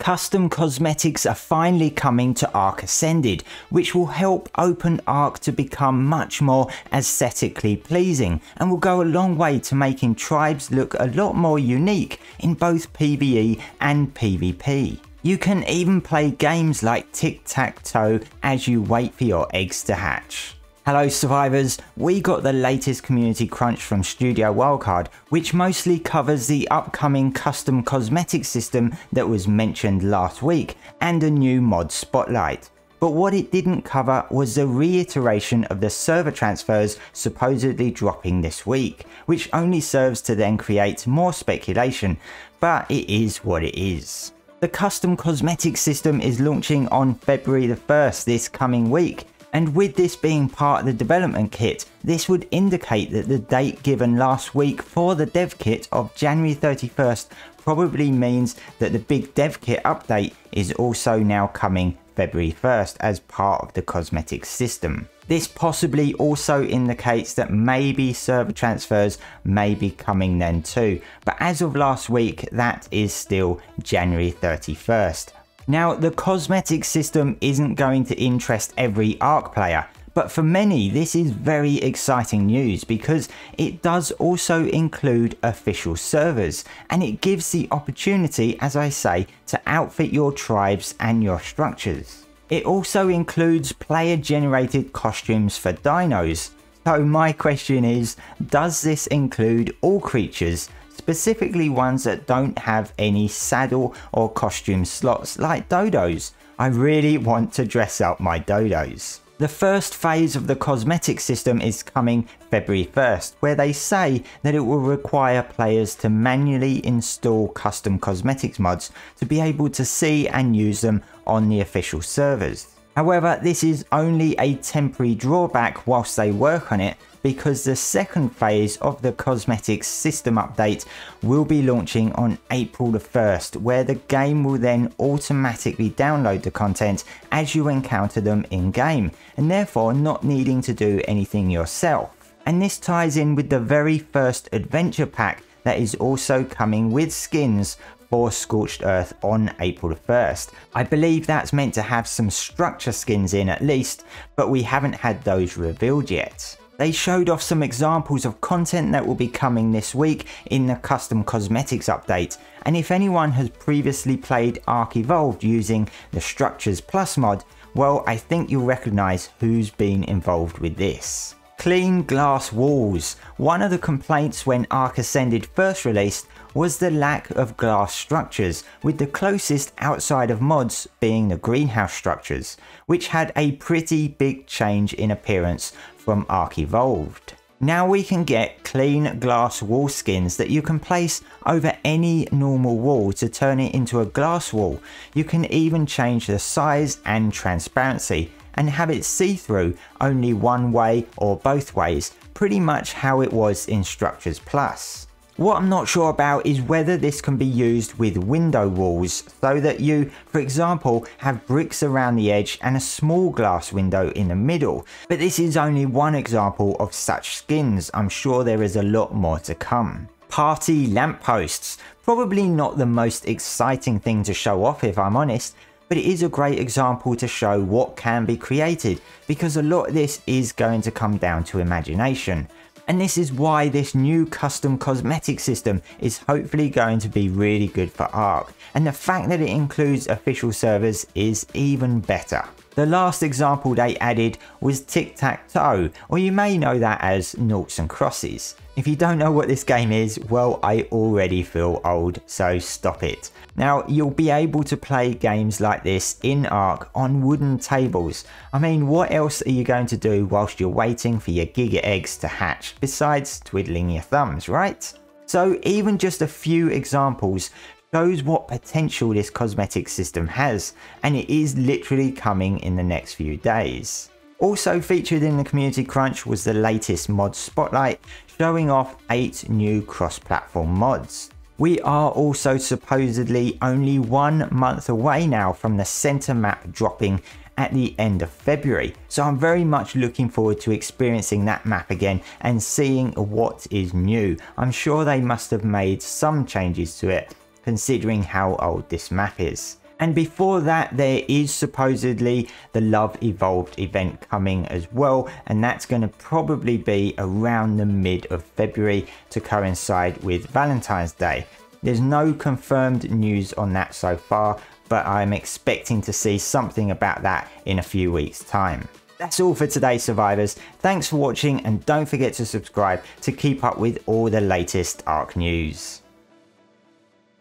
Custom cosmetics are finally coming to ARK Ascended, which will help open ARK to become much more aesthetically pleasing and will go a long way to making tribes look a lot more unique in both PvE and PvP. You can even play games like tic-tac-toe as you wait for your eggs to hatch. Hello survivors, we got the latest community crunch from Studio Wildcard, which mostly covers the upcoming custom cosmetic system that was mentioned last week and a new mod spotlight. But what it didn't cover was the reiteration of the server transfers supposedly dropping this week, which only serves to then create more speculation, but it is what it is. The custom cosmetic system is launching on February the 1st this coming week. And with this being part of the development kit, this would indicate that the date given last week for the dev kit of January 31st probably means that the big dev kit update is also now coming February 1st as part of the cosmetic system. This possibly also indicates that maybe server transfers may be coming then too, but as of last week that is still January 31st. Now, the cosmetic system isn't going to interest every ARK player, but for many this is very exciting news because it does also include official servers and it gives the opportunity, as I say, to outfit your tribes and your structures. It also includes player generated costumes for dinos. So my question is, does this include all creatures? Specifically ones that don't have any saddle or costume slots like dodos? I really want to dress up my dodos. The first phase of the cosmetic system is coming February 1st, where they say that it will require players to manually install custom cosmetics mods to be able to see and use them on the official servers. However, this is only a temporary drawback whilst they work on it, because the second phase of the cosmetics system update will be launching on April the 1st, where the game will then automatically download the content as you encounter them in game, and therefore not needing to do anything yourself. And this ties in with the very first adventure pack that is also coming with skins for Scorched Earth on April the 1st. I believe that's meant to have some structure skins in at least, but we haven't had those revealed yet. They showed off some examples of content that will be coming this week in the custom cosmetics update, and if anyone has previously played ARK Evolved using the Structures Plus mod, well, I think you'll recognise who's been involved with this. Clean glass walls. One of the complaints when ARK Ascended first released was the lack of glass structures, with the closest outside of mods being the greenhouse structures, which had a pretty big change in appearance from ARK Evolved. Now we can get clean glass wall skins that you can place over any normal wall to turn it into a glass wall. You can even change the size and transparency and have it see-through only one way or both ways, pretty much how it was in Structures Plus. What I'm not sure about is whether this can be used with window walls, so that you, for example, have bricks around the edge and a small glass window in the middle. But this is only one example of such skins. I'm sure there is a lot more to come. Party lampposts. Probably not the most exciting thing to show off if I'm honest, but it is a great example to show what can be created, because a lot of this is going to come down to imagination. And this is why this new custom cosmetic system is hopefully going to be really good for ARK, and the fact that it includes official servers is even better. The last example they added was tic-tac-toe, or you may know that as noughts and crosses. If you don't know what this game is, well, I already feel old, so stop it. Now, you'll be able to play games like this in ARK on wooden tables. I mean, what else are you going to do whilst you're waiting for your giga eggs to hatch, besides twiddling your thumbs, right? So even just a few examples shows what potential this cosmetic system has, and it is literally coming in the next few days. Also featured in the community crunch was the latest mod spotlight, showing off 8 new cross-platform mods. We are also supposedly only 1 month away now from the center map dropping at the end of February, so I'm very much looking forward to experiencing that map again and seeing what is new. I'm sure they must have made some changes to it considering how old this map is. And before that, there is supposedly the Love Evolved event coming as well, and that's going to probably be around the mid of February to coincide with Valentine's Day. There's no confirmed news on that so far, but I'm expecting to see something about that in a few weeks' time. That's all for today, survivors. Thanks for watching, and don't forget to subscribe to keep up with all the latest ARK news.